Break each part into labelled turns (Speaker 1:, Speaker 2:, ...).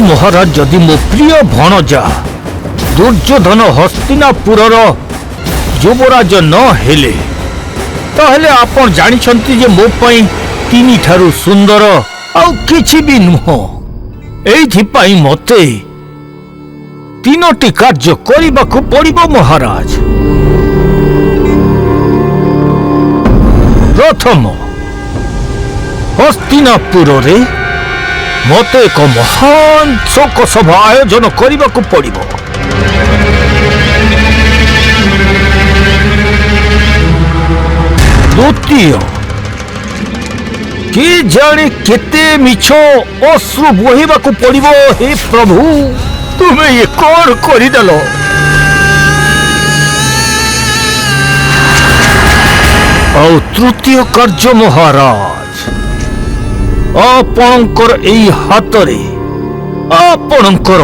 Speaker 1: महाराज जदि मो प्रिय भणजा दुर्योधन हस्तिनापुरर युवराज न हेले ताहले आपण जानिछंती जे मो पई तीनी ठारू सुंदर आउ किछि भी नुह। एइथिपाई मते तीनोटी कार्य करिबाकु पड़िबो महाराज। प्रथम हस्तिनापुर रे मते एक महान शोक सभा आयोजन करिबाकु पड़िबो। द्वितीय कि जाने केते मिछ अश्रु बोहिबाकु पड़िबो। हे प्रभु तुम्हें ये कौन करिदेलो। और तृतीय कार्य महाराज आपणकर एई हातरे आपणकर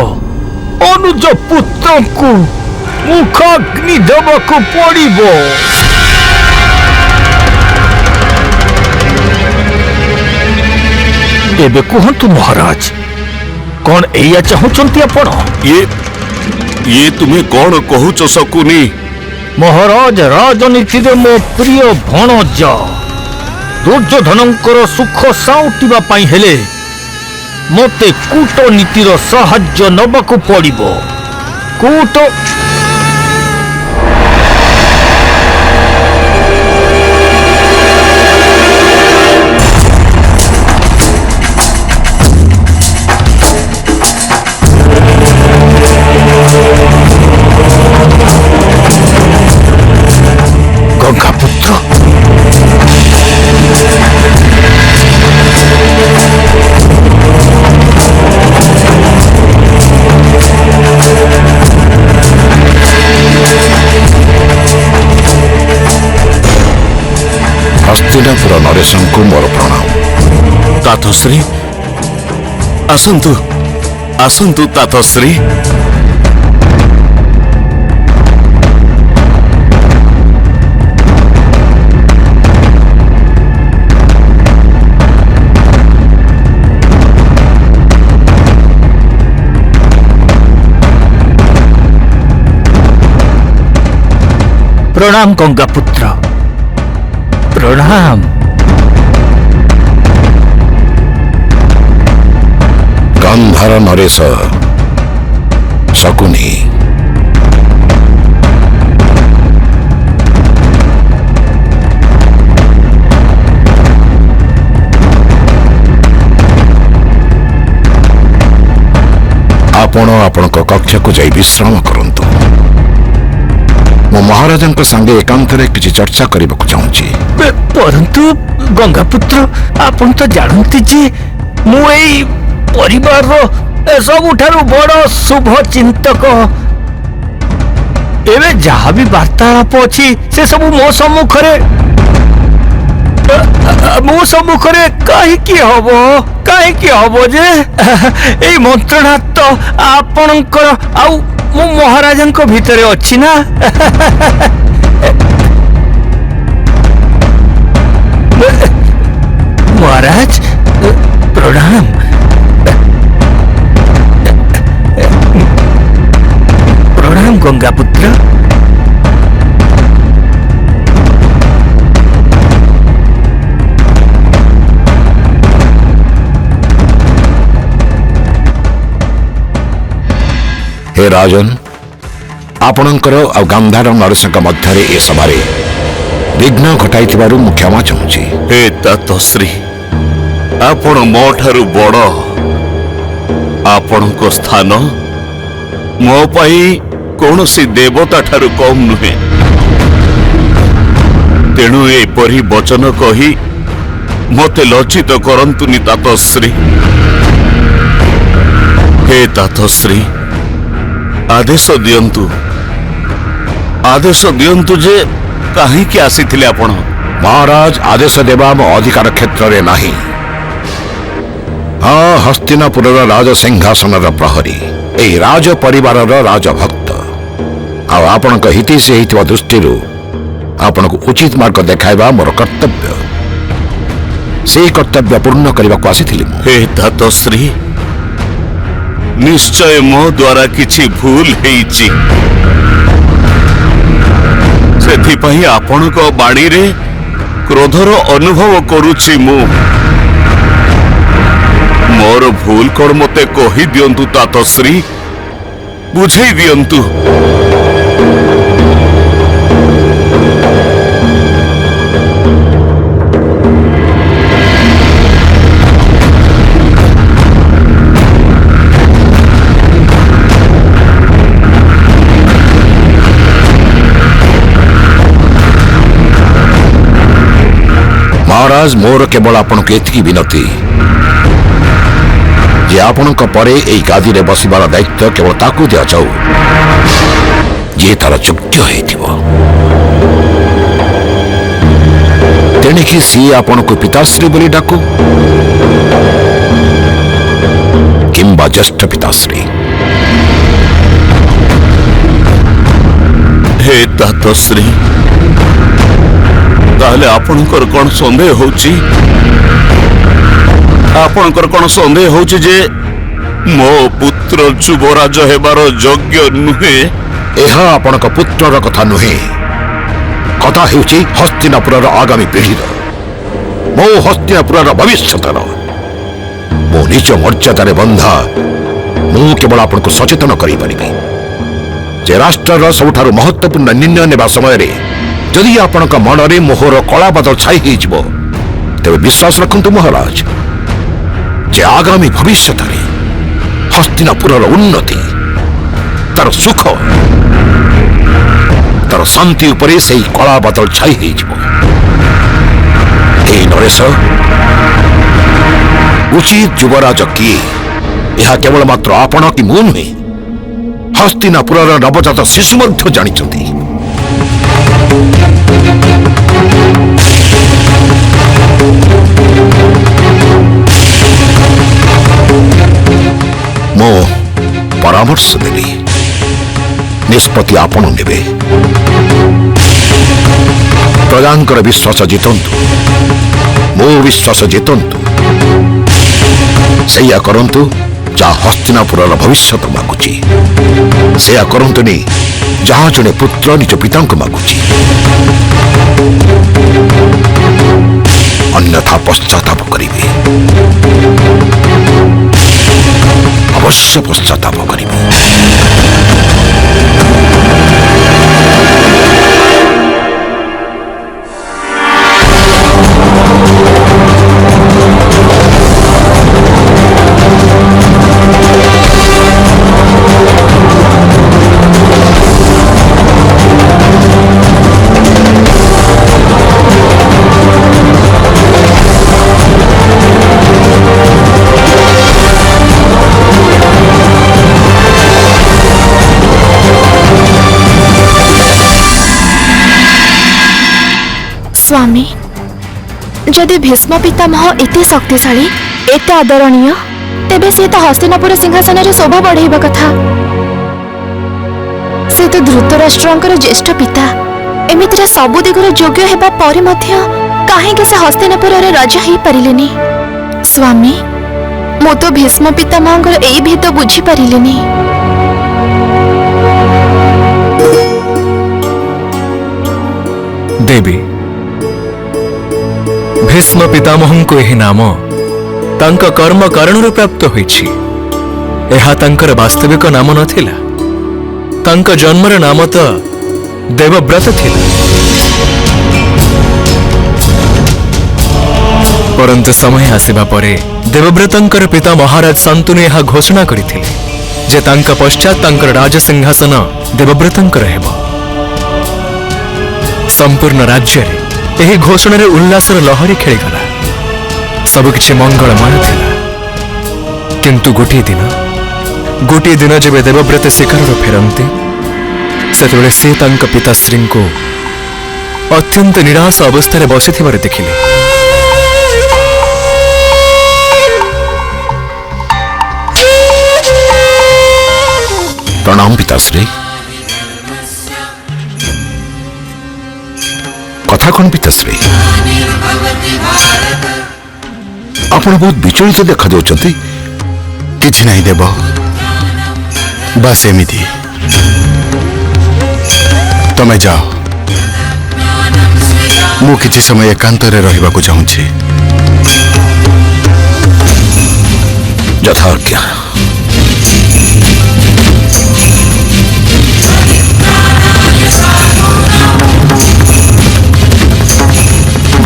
Speaker 1: अनुज पुत्र को मुखाग्नि देबाकु पड़िबो। एबे कहंतु महाराज कौन एया चाहुचंती आपण?
Speaker 2: ये तुम्हें कौन कहूच शकुनी?
Speaker 1: महाराज राजनीति रे मो प्रिय भणजा दुर्योधनंकर सुख साउटिबा पाई हेले मते कूटनीतिर साहाय्य नबाकु पड़िबो। कूट
Speaker 2: हस्तिनापुर नरेशन को मोर प्रणाम। तातश्री आसंतु आसंतु तातश्री।
Speaker 1: प्रणाम गंगा पुत्र प्रणाम।
Speaker 2: गांधार नरेश शकुनी आपण आपण कक्ष को जाई विश्राम करंतु। मो महाराजा संगे एकांतरे किसी चर्चा करने को चाहूँगी।
Speaker 1: परंतु गंगा पुत्र आपण तो जानती जे मु एई परिवार रो सबुठारु बड़ शुभ चिंतक। एवे जहाँ भी वार्तालाप अछि से सब मो सम्मुखरे कहीं हबो जे एई मंत्रणा तो आपणकर आउ मो महाराजा भितर अच्छी ना। महाराज प्रणाम। प्रणाम गंगा पुत्र।
Speaker 2: हे राजन आपणकर आ गांधार नरेशक मध्य ए सभारे विघ्न घटाई मु क्षमा चाहूँगी। हे तातश्री आपण मो ठारू बड़ आपण को स्थान मो पाई कौनसी देवता ठारू कम नुहे। तेणु एपरी वचन कही मते लज्जित करंतुनी तातश्री। हे तातश्री आदेश दियंतु जे कहीं की आसीथिले आपण? महाराज आदेश देवा मो अधिकार क्षेत्र रे नाही। हाँ हस्तिनापुर राज सिंहासन प्रहरी ए राज परिवार राजभक्त आपण हितैषी होता दृष्टि आपण को उचित मार्ग देखाइबा मोर कर्तव्य। से कर्तव्य पूर्ण करने को आसी। हे तातश्री निश्चय मो द्वारा किछि भूल हेइछि सेथिपई आपणक बाणी रे क्रोधर अनुभव करुछि मु मोर भूल कोन मते कहि दियंतु तातश्री बुझेई दियंतु। महाराज मोर केवल आपण को एतिकी विनती जे आपण परे एई गादी रे बसिबार दायित्व केवल ताकू दिया जाऊ जे तार योग्य हेतिबो तेणिकी सी आपण को पिताश्री बोली डाकू किंबा ज्येष्ठ पिताश्री। हे तातश्री ताहले आपणकर कौन संदेह होची आपणकर कौन संदेह होची जे मो पुत्र युवराज हेबार योग्य नुहे। एहा आपणक पुत्रर कथा नुहे कथा हेउची हस्तिनापुरर आगामी पीढ़ीर मो हस्तिनापुरर भविष्यतर मो निज मर्यादारे बंधा मु केवल आपणको सचेतन करि परिबि जे राष्ट्रर सबुठारु महत्वपूर्ण निर्णय नेबा समय रे जदि आपणक मनरे मोहर कला बादल छाई हेइजिबो तेबे विश्वास रखंतु महाराज जे आगामी भविष्य हस्तिनापुरर उन्नति तार सुख तार शांति उपरे सेई कला बादल छाई हेइजिबो। हे नरेश उचित युवराज किए यह केवल मात्र आपण कि मु नुहे हस्तिनापुरर नवजात शिशु मध्य जानिचंती। मो परामर्श देली निष्पत्ति आपण नेबे प्रजांकर विश्वास जितंतु मो विश्वास जितंतु सैया करंतु जा हस्तिनापुरर भविष्य मागुची सैया करंतुनी जहाँ जड़े पुत्र निज पिता मागुची अन्यथा पश्चाताप करिवे अवश्य पश्चाताप करिवे।
Speaker 3: स्वामी जदि भीष्म पितामह एते शक्तिशाली एते आदरणीय तेबे से तो हस्तिनापुर सिंहासन रे शोभा बढ़ाइबा कथा से तो धृतराष्ट्रंकर ज्येष्ठ पिता एमितिरे सबु दिगरे योग्य हेबा परे मध्य काहेकि से हस्तिनापुर रे राजा ही परिलेनी। स्वामी मो तो भीष्म पितामहंकर एई भेद बुझी परिलेनी।
Speaker 4: देवी भीष्म पितामह को यह नाम तांका कर्म कारण प्राप्त होइछि एहा तांकर वास्तविक नाम नथिला तांका जन्मर नाम तो देवव्रत थिला परंतु समय आसिबा परे देवव्रतंकर पिता महाराज शांतनु यह घोषणा करथिले जे तांका पश्चात तांकर राज सिंहासन देवव्रतंकर हेबो। संपूर्ण राज्य रे एही घोषणा रे उल्लासर लहरी खेलीगला सबकिछि मंगलमय थिला किंतु गोटे दिन जेबे देवव्रत शिखर फेरंती सेतेबेले से तांका पिताश्री को अत्यंत निराश अवस्था रे बसिथिबार देखिले।
Speaker 2: प्रणाम पिताश्री। कथा कौन पिताश्री आपण बहुत विचलित देखा जाउछंती।
Speaker 5: किछि नहीं देव ବାସ୍ ଏମିତି ତମେ ଯାଅ ମୁଁ କିଛି ସମୟ ଏକାନ୍ତରେ ରହିବାକୁ ଚାହୁଁଛି
Speaker 2: ଯଥାଜ୍ଞା।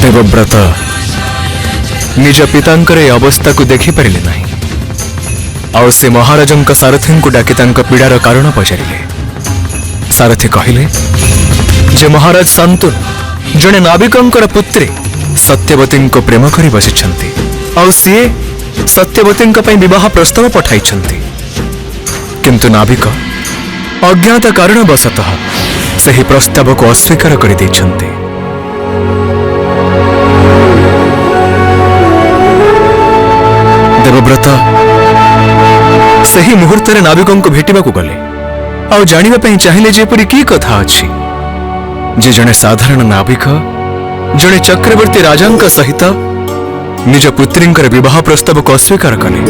Speaker 4: ଦେବବ୍ରତ ନିଜ ପିତାଙ୍କର ଏ ଅବସ୍ଥାକୁ ଦେଖିପାରିଲେ ନାହିଁ ଆଉ ସେ ମହାରାଜଙ୍କ ସାରଥୀଙ୍କୁ ଡାକି ତାଙ୍କ ପୀଡ଼ାର କାରଣ ପଚାରିଲେ। ସାରଥୀ କହିଲେ ଯେ ମହାରାଜ ଶାନ୍ତନୁ ଜଣେ ନାବିକଙ୍କର ପୁତ୍ରୀ ସତ୍ୟବତୀଙ୍କୁ ପ୍ରେମ କରି ବସିଛନ୍ତି ଆଉ ସିଏ ସତ୍ୟବତୀଙ୍କ ପାଇଁ ବିବାହ ପ୍ରସ୍ତାବ ପଠାଇଛନ୍ତି, କିନ୍ତୁ ନାବିକ ଅଜ୍ଞାତ କାରଣବଶତଃ ସେହି ପ୍ରସ୍ତାବକୁ ଅସ୍ୱୀକାର କରିଦେଇଛନ୍ତି। ଦେବବ୍ରତ ସେହି ମୁହୂର୍ତ୍ତରେ ନାବିକଙ୍କୁ ଭେଟିବାକୁ ଗଲେ ଆଉ ଜାଣିବା ପାଇଁ ଚାହିଁଲେ ଯେପରି କି କଥା ଅଛି ଯେ ଜଣେ ସାଧାରଣ ନାବିକ ଜଣେ ଚକ୍ରବର୍ତ୍ତୀ ରାଜାଙ୍କ ସହିତ ନିଜ ପୁତ୍ରୀଙ୍କର ବିବାହ ପ୍ରସ୍ତାବକୁ ଅସ୍ୱୀକାର କଲେ।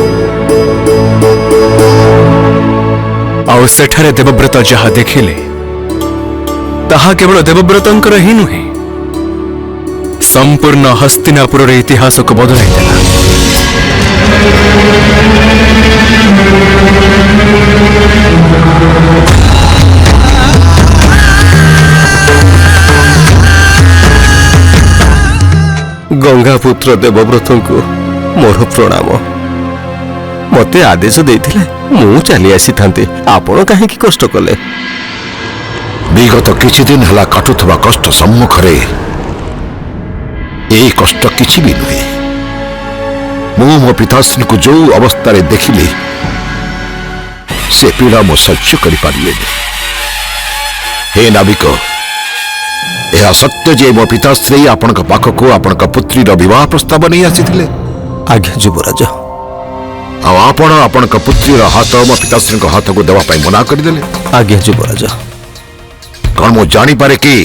Speaker 4: ଆଉ ସେଠାରେ ଦେବବ୍ରତ ଯାହା ଦେଖିଲେ ତାହା କେବଳ ଦେବବ୍ରତଙ୍କର ହିଁ ନୁହେଁ, ସମ୍ପୂର୍ଣ୍ଣ ହସ୍ତିନାପୁରର ଇତିହାସକୁ ବଦଳାଇଦେଲା।
Speaker 6: ଗଙ୍ଗାପୁତ୍ର ଦେବବ୍ରତଙ୍କୁ ମୋର ପ୍ରଣାମ। ମତେ ଆଦେଶ ଦେଇଥିଲେ ମୁଁ ଚାଲି ଆସିଥାନ୍ତି, ଆପଣ କାହିଁକି କଷ୍ଟ କଲେ?
Speaker 2: ବିଗତ କିଛି ଦିନ ହେଲା କାଟୁଥିବା କଷ୍ଟ ସମ୍ମୁଖରେ ଏହି କଷ୍ଟ କିଛି ବି ନୁହେଁ। ମୁଁ ମୋ ପିତାଶ୍ରୀଙ୍କୁ ଯୋଉ ଅବସ୍ଥାରେ ଦେଖିଲି ସେ ପୀଡ଼ା ମୁଁ ସହ୍ୟ କରିପାରିଲିନି। ହେ ନାବିକ, ଏହା ସତ୍ୟ ଯେ ମୋ ପିତାଶ୍ରୀ ଆପଣଙ୍କ ପାଖକୁ ଆପଣଙ୍କ ପୁତ୍ରୀର ବିବାହ ପ୍ରସ୍ତାବ ନେଇ ଆସିଥିଲେ?
Speaker 6: ଆଜ୍ଞା ଯୁବରାଜ।
Speaker 2: ଆଉ ଆପଣ ଆପଣଙ୍କ ପୁତ୍ରୀର ହାତ ମୋ ପିତାଶ୍ରୀଙ୍କ ହାତକୁ ଦେବା ପାଇଁ ମନା କରିଦେଲେ?
Speaker 6: ଆଜ୍ଞା ଯୁବରାଜ।
Speaker 2: କଣ ମୁଁ ଜାଣିପାରେ କି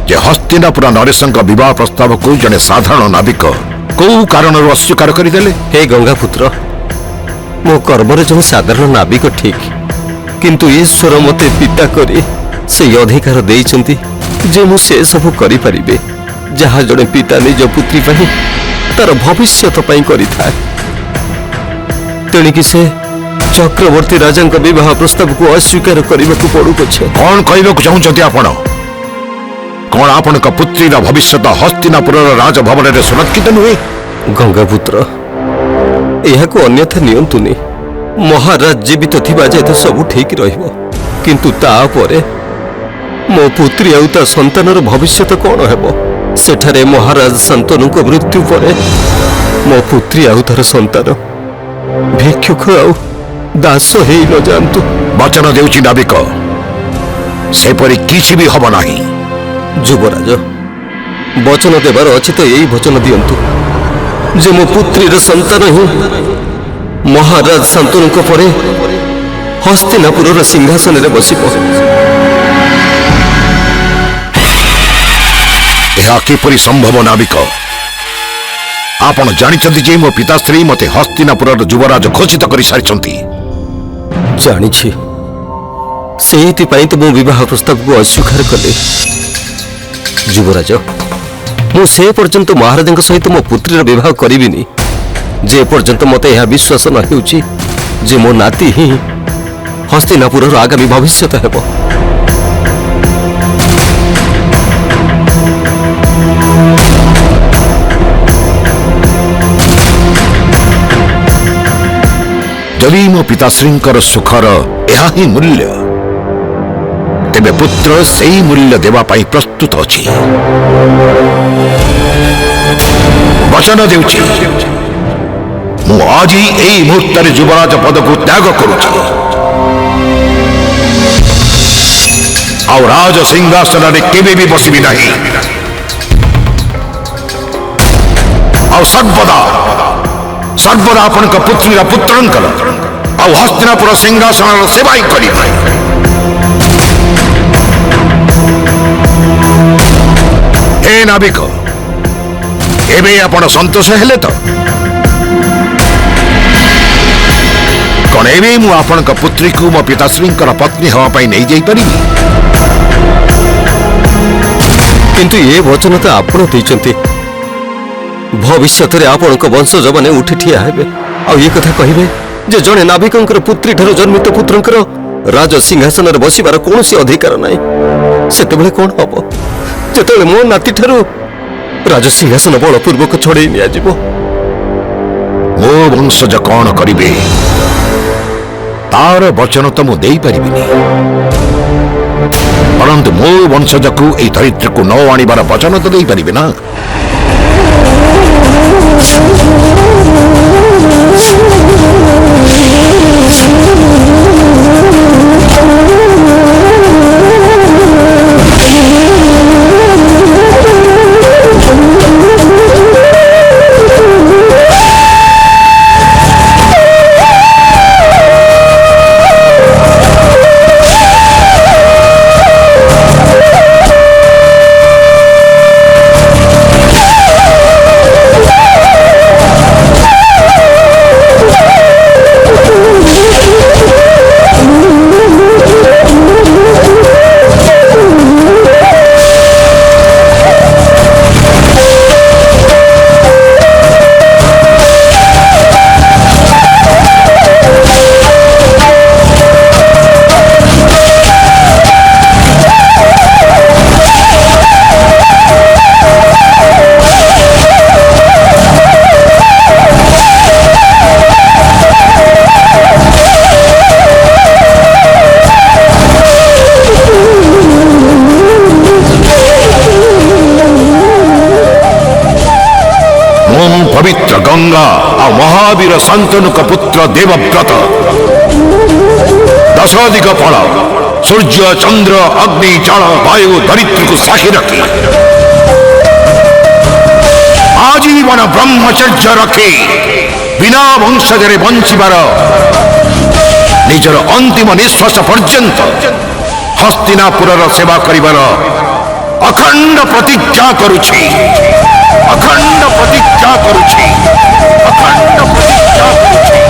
Speaker 2: ଯେ ହସ୍ତିନାପୁର ନରେଶଙ୍କ ବିବାହ ପ୍ରସ୍ତାବକୁ ଜଣେ ସାଧାରଣ ନାବିକ କୋଉ କାରଣରୁ ଅସ୍ୱୀକାର କରିଦେଲେ?
Speaker 6: ହେ ଗଙ୍ଗାପୁତ୍ର, ମୋ କର୍ମରେ ଜଣେ ସାଧାରଣ ନାବିକ ଠିକ୍, କିନ୍ତୁ ଈଶ୍ୱର ମତେ ପିତା କରି ସେଇ ଅଧିକାର ଦେଇଛନ୍ତି ଯେ ମୁଁ ସେ ସବୁ କରିପାରିବି ଯାହା ଜଣେ ପିତା ନିଜ ପୁତ୍ରୀ ପାଇଁ ତାର ଭବିଷ୍ୟତ ପାଇଁ କରିଥାଏ। ତେଣିକି ସେ ଚକ୍ରବର୍ତ୍ତୀ ରାଜାଙ୍କ ବିବାହ ପ୍ରସ୍ତାବକୁ ଅସ୍ୱୀକାର କରିବାକୁ ପଡୁଅଛେ।
Speaker 2: କଣ କହିବାକୁ ଚାହୁଁଛନ୍ତି ଆପଣ? କଣ ଆପଣଙ୍କ ପୁତ୍ରୀର ଭବିଷ୍ୟତ ହସ୍ତିନାପୁରର ରାଜଭବନରେ ସୁରକ୍ଷିତ ନୁହେଁ?
Speaker 6: ଗଙ୍ଗାପୁତ୍ର, ଏହାକୁ ଅନ୍ୟଥା ନିଅନ୍ତୁନି। ମହାରାଜ ଜୀବିତ ଥିବା ଯାଏ ତ ସବୁ ଠିକ୍ ରହିବ, କିନ୍ତୁ ତାପରେ ମୋ ପୁତ୍ରୀ ଆଉ ତା ସନ୍ତାନର ଭବିଷ୍ୟତ କଣ ହେବ? ସେଠାରେ ମହାରାଜ ଶାନ୍ତନୁଙ୍କ ମୃତ୍ୟୁ ପରେ ମୋ ପୁତ୍ରୀ ଆଉ ତାର ସନ୍ତାନ ଭିକ୍ଷୁକ ଆଉ ଦାସ ହେଇ ନ ଯାଆନ୍ତୁ।
Speaker 2: ବଚନ ଦେଉଛି ନାବିକ, ସେପରି କିଛି ବି ହବ ନାହିଁ।
Speaker 6: ଯୁବରାଜ, ବଚନ ଦେବାର ଅଛି ତ ଏଇ ବଚନ ଦିଅନ୍ତୁ ଯେ ମୋ ପୁତ୍ରୀର ସନ୍ତାନ ହିଁ ମହାରାଜ ଶାନ୍ତନୁଙ୍କ ପରେ ହସ୍ତିନାପୁରର ସିଂହାସନରେ ବସିବ।
Speaker 2: ଏହା କିପରି ସମ୍ଭବ ନାବିକ? ଆପଣ ଜାଣିଛନ୍ତି ଯେ ମୋ ପିତାଶ୍ରୀ ମତେ ହସ୍ତିନାପୁରର ଯୁବରାଜ ଘୋଷିତ କରିସାରିଛନ୍ତି।
Speaker 6: ଜାଣିଛି, ସେଇଥିପାଇଁ ତ ମୁଁ ବିବାହ ପ୍ରସ୍ତାବକୁ ଅସ୍ୱୀକାର କଲି। ଯୁବରାଜ, ମୁଁ ସେ ପର୍ଯ୍ୟନ୍ତ ମହାରାଜଙ୍କ ସହିତ ମୋ ପୁତ୍ରୀର ବିବାହ କରିବିନି ଯେ ପର୍ଯ୍ୟନ୍ତ ମତେ ଏହା ବିଶ୍ୱାସ ନ ହେଉଛି ଯେ ମୋ ନାତି ହିଁ ହସ୍ତିନାପୁରର ଆଗାମୀ ଭବିଷ୍ୟତ ହେବ।
Speaker 2: ଯଦି ମୋ ପିତାଶ୍ରୀଙ୍କର ସୁଖର ଏହା ହିଁ ମୂଲ୍ୟ, ତେବେ ପୁତ୍ର ସେଇ ମୂଲ୍ୟ ଦେବା ପାଇଁ ପ୍ରସ୍ତୁତ ଅଛି। ବଚନ ଦେଉଛି, ମୁଁ ଆଜି ଏଇ ମୁହୂର୍ତ୍ତରେ ଯୁବରାଜ ପଦକୁ ତ୍ୟାଗ କରୁଛି ଆଉ ରାଜ ସିଂହାସନରେ କେବେ ବି ବସିବି ନାହିଁ ଆଉ ସର୍ବଦା ସର୍ବଦା ଆପଣଙ୍କ ପୁତ୍ରୀର ପୁତ୍ରଙ୍କର ଆଉ ହସ୍ତିନାପୁର ସିଂହାସନର ସେବା ହିଁ କରିବି। ହେ ନାବିକ, ଏବେ ଆପଣ ସନ୍ତୋଷ ହେଲେ ତ? कौन एवं मु आपण पुत्री को मो पिताश्री पत्नी हाँपाई नहीं जाई परिबी
Speaker 6: किंतु ये वचन तो आपण देइचंती भविष्य रे आपण वंशज माने उठी ठिया हेबे आ ये कथा कहिबे जे जने नाविकंकर पुत्री ठारो जन्मित पुत्रंकर राज सिंहासन रे बसिबार कोनोसी अधिकार नाही सेतेबेले कोन हबो जेतेबेले मो नाती ठारो राज सिंहासन बलपूर्वक छड़े निया जिवो
Speaker 2: मो वंशज कौन करिबे तार वचन तो मु देई परिबिनी परंतु मो वंशज को ए धरित्र को न आनिबार वचन तो देई परिबे ना पवित्र गंगा और महावीर शांतनु का पुत्र देवव्रत दशाधिक फल सूर्य चंद्र अग्नि जल वायु धरित्री को साक्षी रखी आजीवन ब्रह्मचर्य रखी बिना वंशजरे बंचार निजर अंतिम निश्वास पर्यंत हस्तिनापुर सेवा करिवार अखंड प्रतिज्ञा करुछि अखंड प्रतिज्ञा करुछि अखंड प्रतिज्ञा करुछि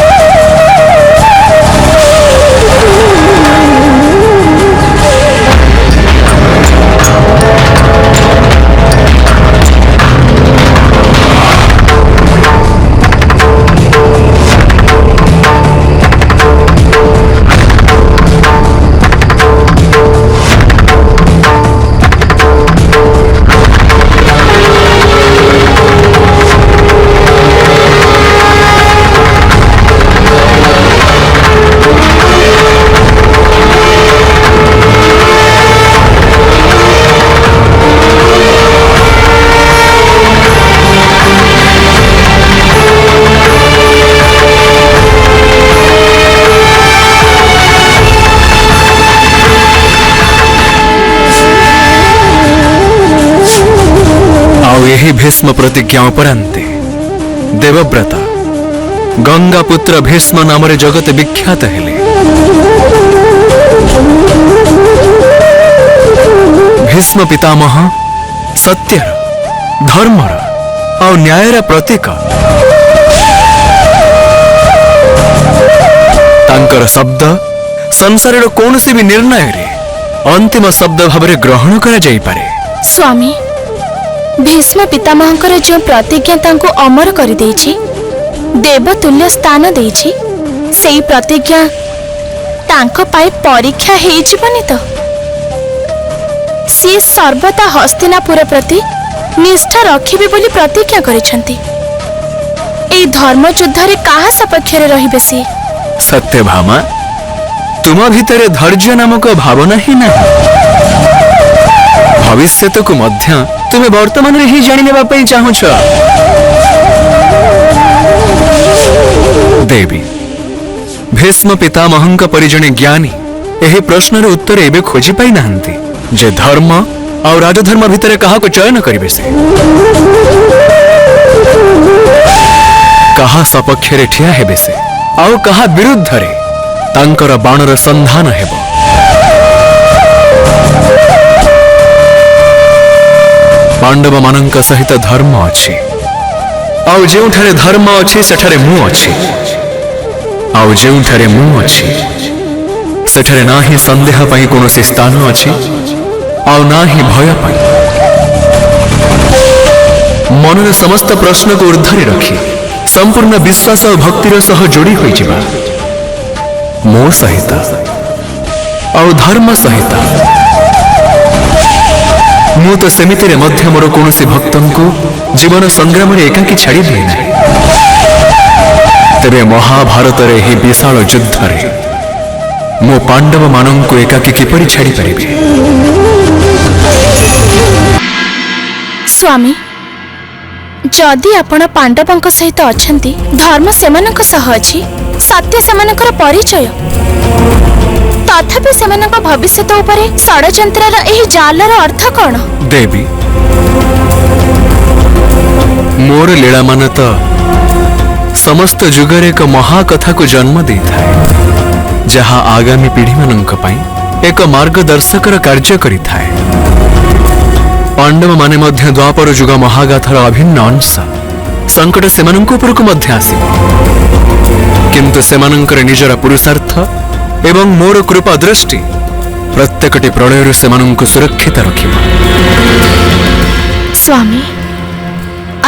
Speaker 4: यही भीष्म प्रतिज्ञा उपरांते देवव्रत गंगा पुत्र भीष्म नाम जगत विख्यात हेले। भीष्म पितामह सत्यर धर्मर और न्यायर प्रतीक तांकर शब्द संसार कौन सी भी निर्णय रे अंतिम शब्द भाव ग्रहण करा जाई पारे।
Speaker 3: स्वामी भीष्म पितामहंकर जो प्रतिज्ञा तांको अमर कर देछि देवतुल्य स्थान देछि सेई प्रतिज्ञा तांको पाई परीक्षा हेइ जीवनी तो सी सर्वदा हस्तिनापुर प्रति निष्ठा रखिबे बोली प्रतिज्ञा करिसंती। एई धर्म युद्ध रे काहा सपक्ष रे रहिबे सी?
Speaker 4: सत्यभामा तुम भितर धैर्य नामक भावना ही नहीं भविष्य को मध्य तुम्हें वर्तमान में ही जानी नेबा पई चाहुछ। देवी भीष्म पितामहंक परिजने ज्ञानी यही प्रश्नर उत्तर एबे खोजी पाई नाहंती जे धर्म और राजधर्म भितर कहा को चयन करिवे से कहा सपक्ष रे ठिया हेबे से आउ कहा विरुद्ध रे तांकर बाणर संधान हेबो। पांडव मानंक सहित धर्म अच्छी आउ जो धर्म अच्छी सेठारे मु अच्छी आउ जेउठारे मु अछि सेठारे ना ही संदेह पाई कोनोसी स्थान अछि आउ ना ही भय पाई। मनर समस्त प्रश्न को ऊर्ध्वरे रखी संपूर्ण विश्वास और भक्तिर सह जोड़ी होई जिबा मो सहित आउ धर्म सहित मु तो सेमितिरे मध्य मोर कोनोसी भक्तन को जीवन संग्राम रे एकाकी छाड़ी दिए ना। तेरे महाभारत रे ही विशाल युद्ध रे मो पांडव मानन को एकाकी किपरि छाड़ी परिबे।
Speaker 3: स्वामी जदि आपण पांडवंक सहित अछंती धर्म सेमानक सह अछि सत्य सेमानकर परिचय तथापि सेमानक भविष्यत उपरे षडयंत्रर एही जालर अर्थ कौन?
Speaker 4: देवी मोर लीला मान तो समस्त जुगर एक महाकथा को जन्म दे थाए जहाँ आगामी पीढ़ी मानक पई एक मार्गदर्शकर कार्य करि थाए। पांडव माने मध्य द्वापर जुग महागाथार अभिन्न अंश संकट सेमानंक उपरकु मध्य आसिबो किंतु सेमानंकर निजर पुरुषार्थ एवं मोर कृपा दृष्टि प्रत्येकटी प्रलय सेमानंक सुरक्षित रखिबो।
Speaker 3: स्वामी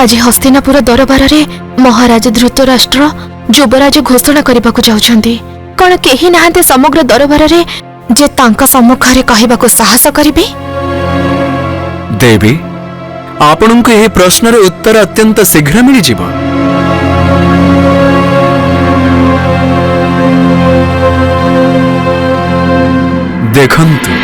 Speaker 3: आज हस्तिनापुर दरबार रे महाराज धृतराष्ट्र युवराज घोषणा करबाकू जाउछंती कौन केही नाहांते समग्र दरबार रे जे तांका सम्मुखरे कहबाकू साहस करिबे?
Speaker 4: देवी आपणक यह प्रश्नर उत्तर अत्यंत शीघ्र मिल जिवो। देखंतु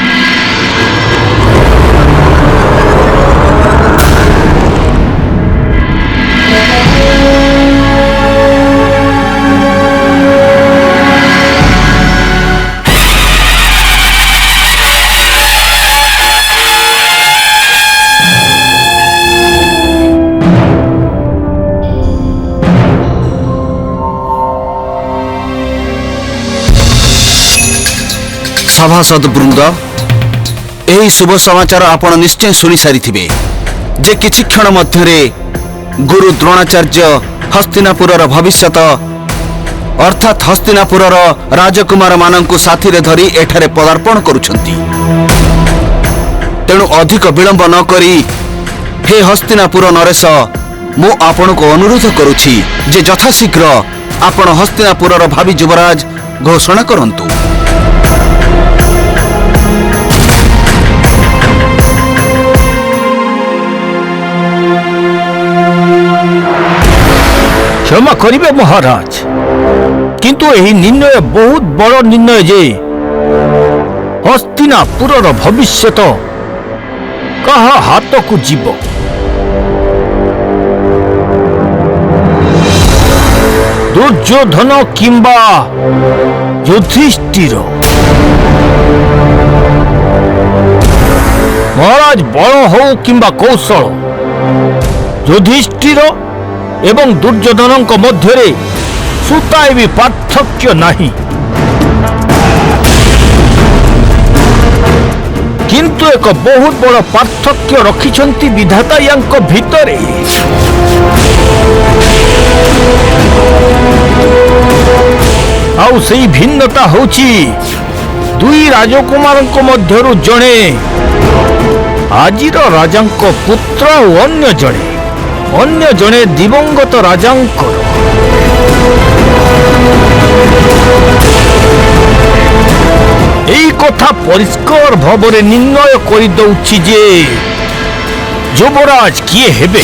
Speaker 7: सभासद वृंद यही शुभ समाचार आपण निश्चय शुणी सारी जे किछि क्षण मध्य गुरु द्रोणाचार्य हस्तिनापुर भविष्यत अर्थात हस्तिनापुर राजकुमार मानंकु साथी रे धरी एठारे पदार्पण करुछंती। तेणु अधिक विलंब न करी हे हस्तिनापुर नरेश मु आपण को अनुरोध करुछि जे यथाशीघ्र आपण हस्तिनापुर भावी युवराज घोषणा करंतु।
Speaker 1: क्षमा करिबे महाराज किंतु यही निर्णय बहुत बड़ निर्णय जे हस्तिनापुर भविष्यत कहा हाथ को जीव। दुर्योधन किंबा युधिष्ठिर महाराज बल हो किंबा कौशल युधिष्ठिर एवं दुर्योधन मध्य सुताए भी पार्थक्य नहीं किंतु एक बहुत बड़ पार्थक्य रखिछंती विधाता यांक भितरे। आउ सेई भिन्नता होची दुई राजकुमारंक मध्यरु जणे आजिर राजांक पुत्र और अन्य जणे दिवंगत राजांकर। एई कथा परिष्कार भावरे निर्णय करि दउछि जे युवराज किए हेबे।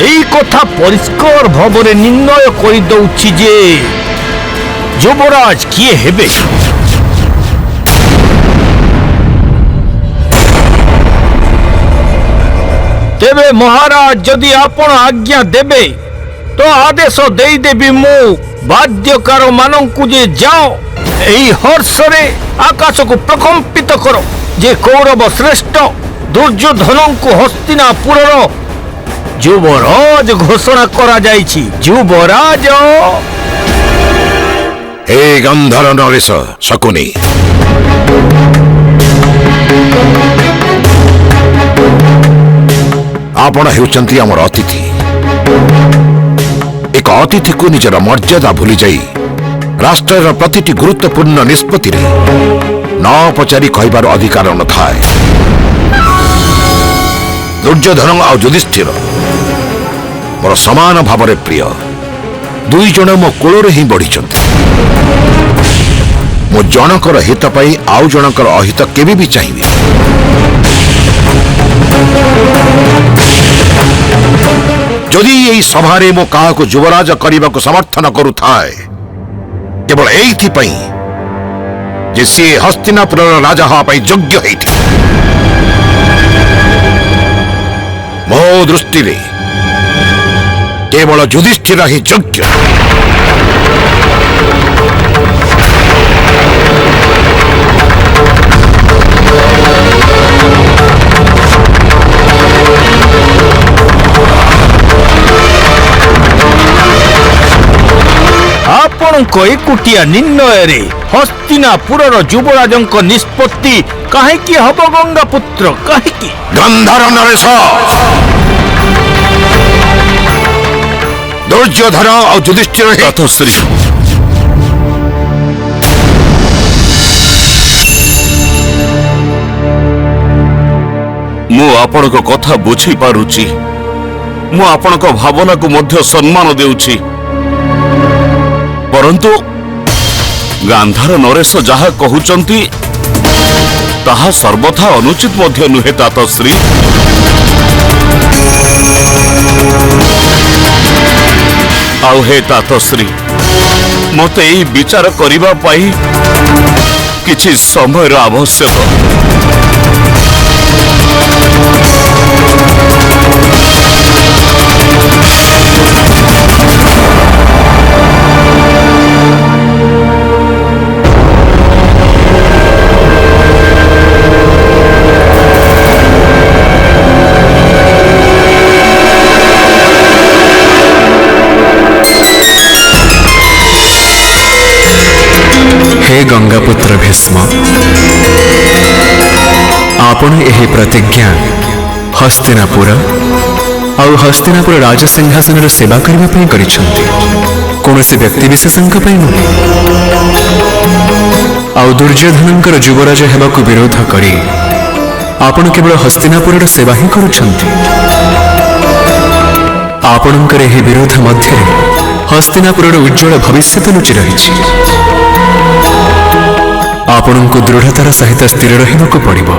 Speaker 1: एई कथा परिष्कार भावरे निर्णय करि दउछि जे युवराज किए हेबे। तेबे महाराज जदि आपण आज्ञा देबे तो आदेश देई देबी मु बाध्यकार मानंकु जे जाओ एही हर्ष रे आकाश को प्रकंपित करो जे कौरव श्रेष्ठ दुर्योधन को हस्तिनापुर युवराज घोषणा करा जाइछि। युवराज
Speaker 2: हे गंधर नरेश शकुनी आपण हेउचंती आमर अतिथि एक अतिथि को निजर मर्यादा भूली जाई राष्ट्र प्रतिटी गुरुत्वपूर्ण निष्पत्ति न पचारि कहबार अधिकार न थाए। दुर्योधन आ युधिष्ठिर मोर समान भाव प्रिय दुई जन मो कोल ही बढ़ी मो जनकर हित पाई आउ जनकर अहित केबे भी चाहिए। जदि यही सभारे मो काहाको युवराज करने को समर्थन करुथाए केवल एइथिपाई जे सी हस्तिनापुर राजा हवा योग्य होइथि। मो दृष्टि केवल युधिष्ठिर ही योग्य।
Speaker 1: ଆପଣଙ୍କ ଏକୁଟିଆ ନିର୍ଣ୍ଣୟରେ ହସ୍ତିନାପୁରର ଯୁବରାଜଙ୍କ ନିଷ୍ପତ୍ତି କାହିଁକି ହବ ଗଙ୍ଗା ପୁତ୍ର କାହିଁକି?
Speaker 2: ଗନ୍ଧର ନରେଶ ଦୁର୍ଯ୍ୟୋଧନ ଆଉ ଯୁଧିଷ୍ଠିର
Speaker 6: ତଥଶ୍ରୀ ମୁଁ ଆପଣଙ୍କ କଥା ବୁଝିପାରୁଛି ମୁଁ ଆପଣଙ୍କ ଭାବନାକୁ ମଧ୍ୟ ସମ୍ମାନ ଦେଉଛି परंतु गांधार नरेश जहा कहउचंती ताहा सर्वथा अनुचित मध्य नुहे तातश्री। आउ हे तातश्री मते एही विचार करिबा पाई किछि समयर आवश्यक।
Speaker 4: हे गंगापुत्र भीष्म आपण एही प्रतिज्ञा हस्तिनापुर आउ हस्तिनापुर राजसिंहासन सेवा करने पर करिछंती कौन से व्यक्ति विशेषंक नुहे। आउ दुर्योधनकर युवराज हेबाकु विरोध करी आपण केवल हस्तिनापुर सेवा ही करुछंती। आपणकर एही विरोध मध्य हस्तिनापुर उज्ज्वल भविष्य लुचि रही। आपण को दृढ़तार सहित स्थिर रहिबाकु पड़िबो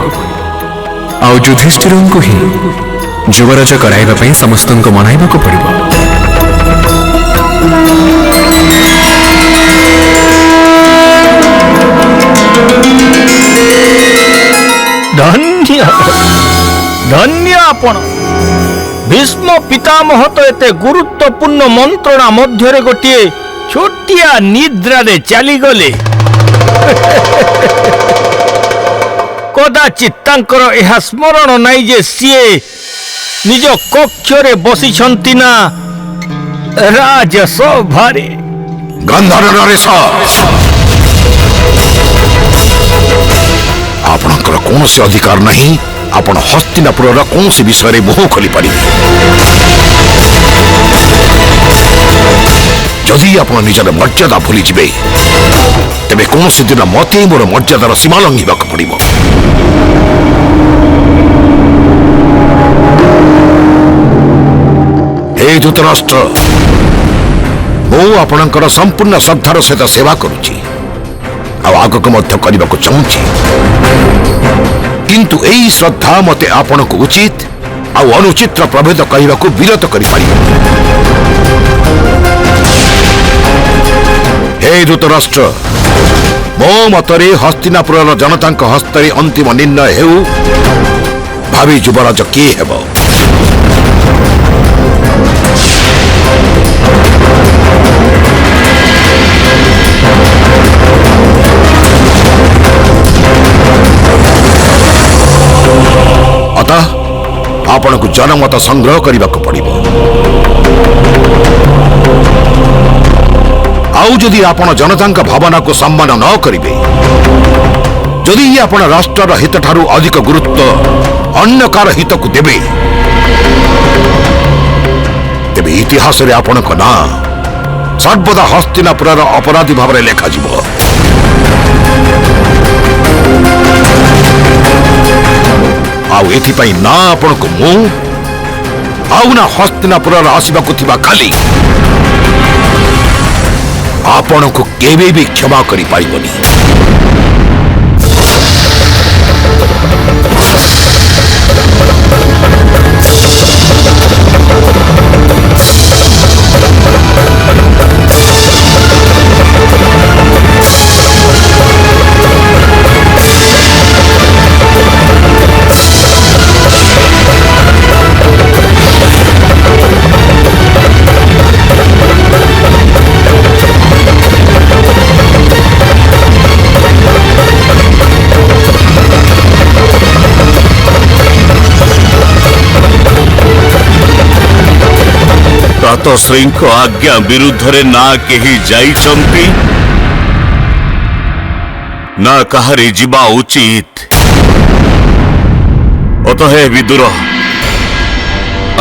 Speaker 4: आउ युधिष्ठिर को ही युवराज कराइबा पई समस्तन को मनाइबाकु पड़िबो।
Speaker 1: धन्य धन्य आपण भीष्म पितामह तो एते गुरुत्वपूर्ण मंत्रणा मध्यरे गोटिए छोटिया निद्रा रे चली गले। कदाचित तांकर यह स्मरण नाई जे सीए निज कक्षरे बसिछंती ना राजसभारे।
Speaker 2: गंधर नरेश आपणकर कौन से अधिकार नहीं आपण हस्तिनापुर कौन से विषय रे मुह खोली पारि। जदि आपण निजर मर्यादा भूली जिबे तेबे कौन से दिन मते मोर मर्यादार सीमा लंघिबाक पड़िबो। हे धृतराष्ट्र मु आपणकर संपूर्ण श्रद्धार सहित सेवा करुची आगक मध्य करने चाहूँगी किंतु एही श्रद्धा मते आपण को उचित आ अनुचित प्रभेद कहवा को विरत कर। हे धृतराष्ट्र मो मतरे हस्तिनापुर जनता हस्तरे अंतिम निर्णय हेउ भावी युवराज किए हेब। अतः आपण को जनमत संग्रह करने को पड़िबो। आउ जदि आपण जनता भावना को सम्मान न करिवे जदि आपण राष्ट्र हित ठारू अधिक गुरुत्व अन्य कार हित को देवे ଇତିହାସରେ ଆପଣଙ୍କ ନାଁ ସର୍ବଦା ହସ୍ତିନାପୁରର ଅପରାଧୀ ଭାବରେ ଲେଖାଯିବ। ଆଉ ଏଥିପାଇଁ ନା ଆପଣଙ୍କୁ ମୁଁ ଆଉ ନା ହସ୍ତିନାପୁରର ଆସିବାକୁ ଥିବା କାଲି ଆପଣଙ୍କୁ କେବେ ବି କ୍ଷମା କରିପାରିବନି। ତାତଶ୍ରୀଙ୍କ ଆଜ୍ଞା ବିରୁଦ୍ଧରେ ନା କେହି ଯାଇଛନ୍ତି ନା କାହାରି ଯିବା ଉଚିତ। ଅତଃ ବିଦୁର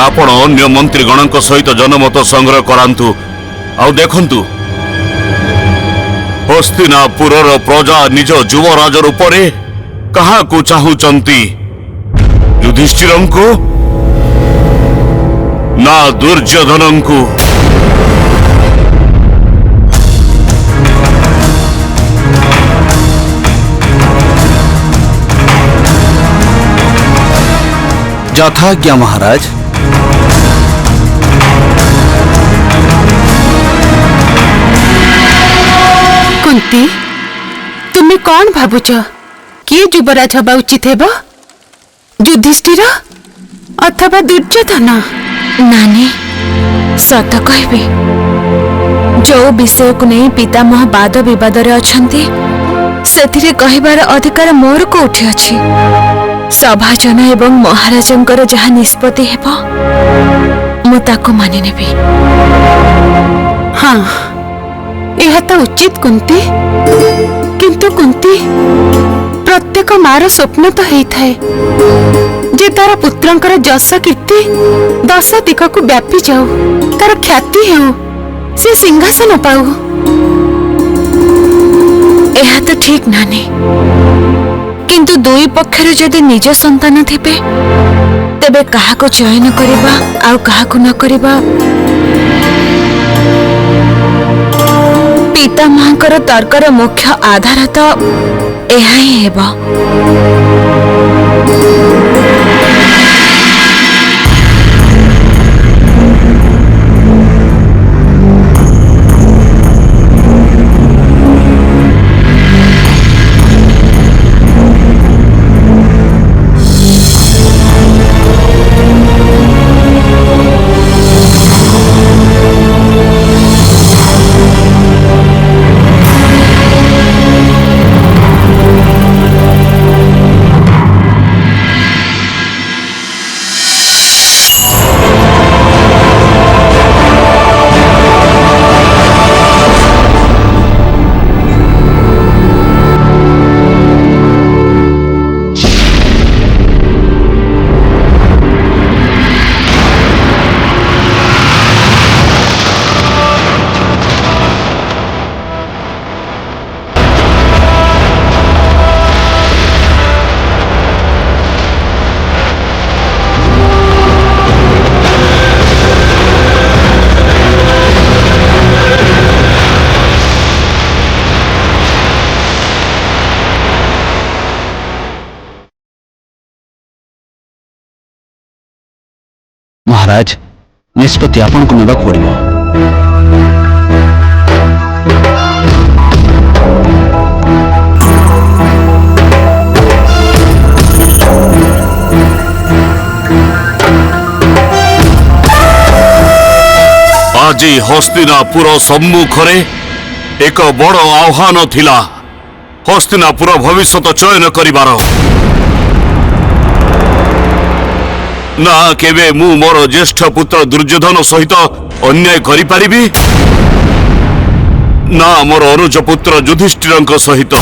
Speaker 2: ଆପଣ ଅନ୍ୟ ମନ୍ତ୍ରୀଗଣଙ୍କ ସହିତ ଜନମତ ସଂଗ୍ରହ କରାନ୍ତୁ। ଆଉ ଦେଖନ୍ତୁ ହସ୍ତିନାପୁରର ପ୍ରଜା ନିଜ ଯୁବରାଜ ରୂପରେ କାହାକୁ ଚାହୁଁଛନ୍ତି, ଯୁଧିଷ୍ଠିରଙ୍କୁ ନା ଦୁର୍ଯ୍ୟୋଧନଙ୍କୁ?
Speaker 7: যথাজ্ঞা মহারাজ।
Speaker 8: কুন্তি, তুমি কଣ ভাবুছ? কিଏ ଯୁବରାଜ ହେବା ଉଚିତ ହେବ? ଯୁଧିଷ୍ଠିର ଅଥବା ଦୁର୍ଯ୍ୟୋଧନ?
Speaker 3: ନାନୀ, ସତ କହିବି, ଯୋଉ ବିଷୟକୁ ନେଇ ପିତାମହ ବାଦ ବିବାଦରେ ଅଛନ୍ତି ସେଥିରେ କହିବାର ଅଧିକାର ମୋର କୋଉଠି ଅଛି? ସଭାଜନ ଏବଂ ମହାରାଜଙ୍କର ଯାହା ନିଷ୍ପତ୍ତି ହେବ ମୁଁ ତାକୁ ମାନି ନେବି।
Speaker 8: ହଁ, ଏହା ତ ଉଚିତ କୁନ୍ତି। କିନ୍ତୁ କୁନ୍ତି, ପ୍ରତ୍ୟେକ ମାର ସ୍ୱପ୍ନ ତ ହେଇଥାଏ ଯେ ତାର ପୁତ୍ରଙ୍କର ଯଶ କୀର୍ତ୍ତି ଦଶ ଦିଗକୁ ବ୍ୟାପି ଯାଉ, ତାର ଖ୍ୟାତି ହେଉ, ସେ ସିଂହାସନ ପାଉ।
Speaker 3: ଏହା ତ ଠିକ ନାନୀ, କିନ୍ତୁ ଦୁଇ ପକ୍ଷରୁ ଯଦି ନିଜ ସନ୍ତାନ ଥିବେ ତେବେ କାହାକୁ ଚୟନ କରିବା ଆଉ କାହାକୁ ନ କରିବା ପିତାମହଙ୍କର ତର୍କର ମୁଖ୍ୟ ଆଧାର ତ ଏହା ହିଁ ହେବ।
Speaker 7: ମହାରାଜ, ନିଷ୍ପତ୍ତି ଆପଣଙ୍କୁ ନେବାକୁ ପଡ଼ିବ।
Speaker 2: ଆଜି ହସ୍ତିନାପୁର ସମ୍ମୁଖରେ ଏକ ବଡ଼ ଆହ୍ୱାନ ଥିଲା, ହସ୍ତିନାପୁର ଭବିଷ୍ୟତ ଚୟନ କରିବାର। ନା କେବେ ମୁଁ ମୋର ଜ୍ୟେଷ୍ଠ ପୁତ୍ର ଦୁର୍ଯ୍ୟୋଧନ ସହିତ ଅନ୍ୟାୟ କରିପାରିବି, ନା ମୋର ଅନୁଜ ପୁତ୍ର ଯୁଧିଷ୍ଠିରଙ୍କ ସହିତ।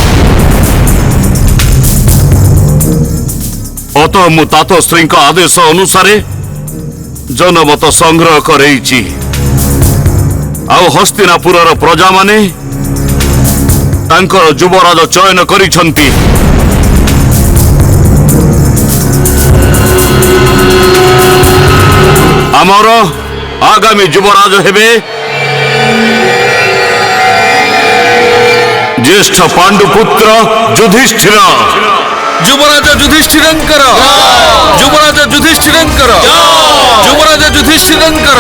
Speaker 2: ଅତଃ ମୁଁ ତାତଶ୍ରୀଙ୍କ ଆଦେଶ ଅନୁସାରେ ଜନମତ ସଂଗ୍ରହ କରେଇଛି। ଆଉ ହସ୍ତିନାପୁରର ପ୍ରଜାମାନେ ତାଙ୍କର ଯୁବରାଜ ଚୟନ କରିଛନ୍ତି। ଆମର ଆଗାମୀ ଯୁବରାଜ ହେବେ ଜ୍ୟେଷ୍ଠ ପାଣ୍ଡୁପୁତ୍ର ଯୁଧିଷ୍ଠିର।
Speaker 4: ଯୁବରାଜ ଯୁଧିଷ୍ଠିରଙ୍କର ଯୁବରାଜ ଯୁଧିଷ୍ଠିରଙ୍କର ଯୁବରାଜ ଯୁଧିଷ୍ଠିରଙ୍କର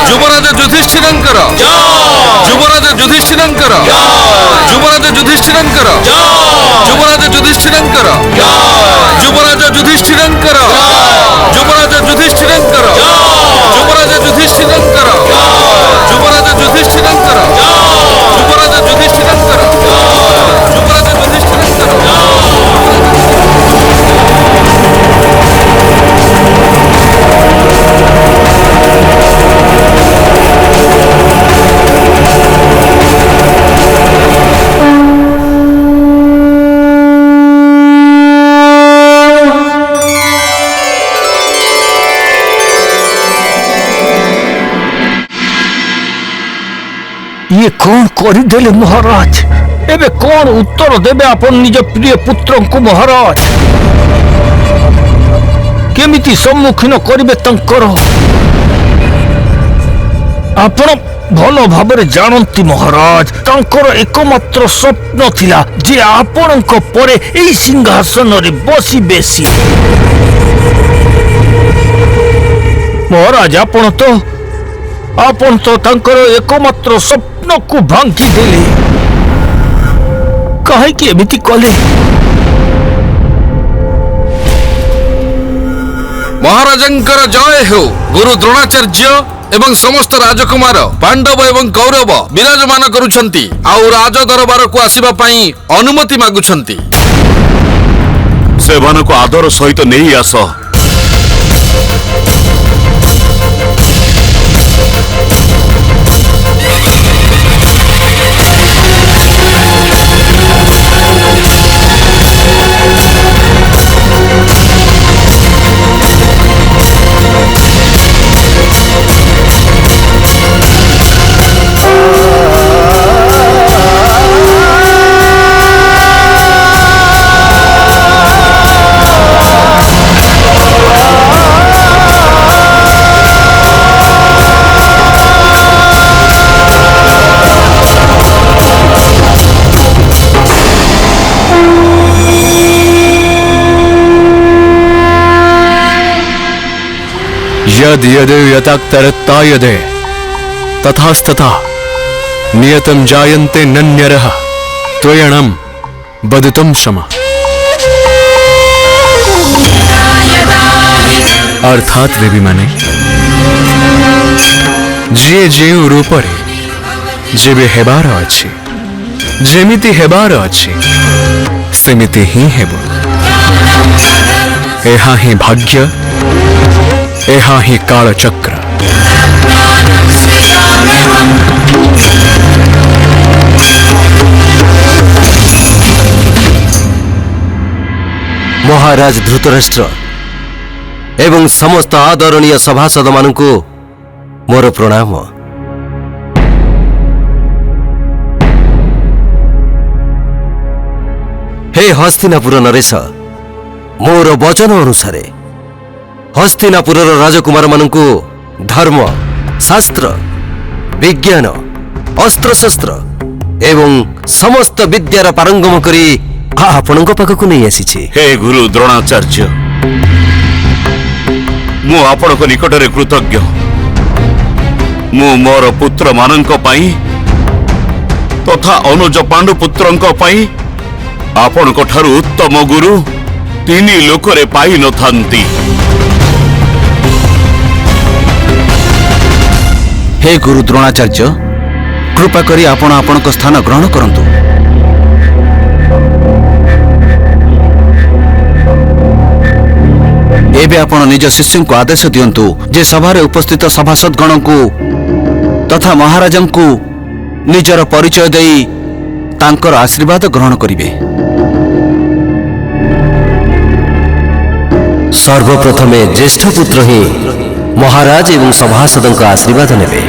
Speaker 4: ଯୁବରାଜ ଯୁଧିଷ୍ଠିରଙ୍କର ଯୁବରାଜ ଯୁଧିଷ୍ଠିରଙ୍କର ଯୁବରାଜ ଯୁଧିଷ୍ଠିରଙ୍କର ଯୁବରାଜ ଯୁଧିଷ୍ଠିରଙ୍କର ଯୁବରାଜ ଯୁଧିଷ୍ଠିରଙ୍କର ଯୁବରାଜ ଯୁଧିଷ୍ଠିରଙ୍କର ଯୁବରାଜ ଯୁଧିଷ୍ଠିରଙ୍କର ଯୁବରାଜ ଯୁଧିଷ୍ଠିରଙ୍କର ଯୁବରାଜ ଯୁଧିଷ୍ଠିରଙ୍କର ଯୁବରାଜ ଯୁଧିଷ୍ଠିରଙ୍କର।
Speaker 1: ये कौन କରିଦେଲେ ମହାରାଜ? ଏବେ କଣ ଉତ୍ତର ଦେବେ ଆପଣ ନିଜ ପ୍ରିୟ ପୁତ୍ରଙ୍କୁ ମହାରାଜ? କେମିତି ସମ୍ମୁଖୀନ କରିବେ ତାଙ୍କର? ଆପଣ ଭଲ ଭାବରେ ଜାଣନ୍ତି ମହାରାଜ, ତାଙ୍କର ଏକମାତ୍ର ସ୍ୱପ୍ନ ଥିଲା ଯେ ଆପଣଙ୍କ ପରେ ଏହି ସିଂହାସନରେ ବସିବେ ସିଏ। ମହାରାଜ ଆପଣ ତ ତାଙ୍କର ଏକମାତ୍ର ସ୍ୱପ୍ନକୁ ଭାଙ୍ଗିଦେଲେ। କାହିଁକି ଏମିତି କଲେ?
Speaker 4: ମହାରାଜଙ୍କର ଜୟ ହେଉ। ଗୁରୁ ଦ୍ରୋଣାଚାର୍ଯ୍ୟ ଏବଂ ସମସ୍ତ ରାଜକୁମାର ପାଣ୍ଡବ ଏବଂ କୌରବ ବିରାଜମାନ କରୁଛନ୍ତି ଆଉ ରାଜ ଦରବାରକୁ ଆସିବା ପାଇଁ ଅନୁମତି ମାଗୁଛନ୍ତି।
Speaker 2: ସେମାନଙ୍କୁ ଆଦର ସହିତ ନେଇ ଆସ।
Speaker 4: यद यदे यताक्तरत्ता यदे तथास्तथा नियतं जायन्ते नन्यरः त्वयणं बदितुं क्षमा। अर्थात देवी माने जे जेउ रूपरे जेबे हेबार अछि जेमिति हेबार अछि सेमिति ही हेबो। एहा ही भाग्य, एहा ही कालचक्र।
Speaker 6: महाराज धृतराष्ट्र एवं समस्त आदरणीय सभासद मानकु मोर प्रणाम। हे हस्तिनापुर नरेश, मोर वचन अनुसार हस्तिनापुर राजकुमार मानकु धर्म, शास्त्र, विज्ञान, अस्त्रशस्त्र एवं समस्त विद्यार पारंगम करी आपणक पाखकु नहीं आसीछि।
Speaker 2: हे गुरु द्रोणाचार्य, मु आपणक निकटरे कृतज्ञ। मु मोर पुत्र मानक पई तथा अनुज पांडुपुत्रंक पई आपणक ठारु उत्तम गुरु तीनी लोकरे पाई न थांती।
Speaker 7: हे गुरु द्रोणाचार्य, कृपा करी आपण आपणक स्थान ग्रहण करंतु। एबे आपण निज शिष्य को आदेश दियंतु जे सभारे उपस्थित सभासद गण को तथा महाराजंकु निजर परिचय देई तांकर आशीर्वाद ग्रहण करिवे।
Speaker 6: सर्वप्रथमे ज्येष्ठ पुत्र ही महाराज एवं सभासदों का आशीर्वाद नेबे।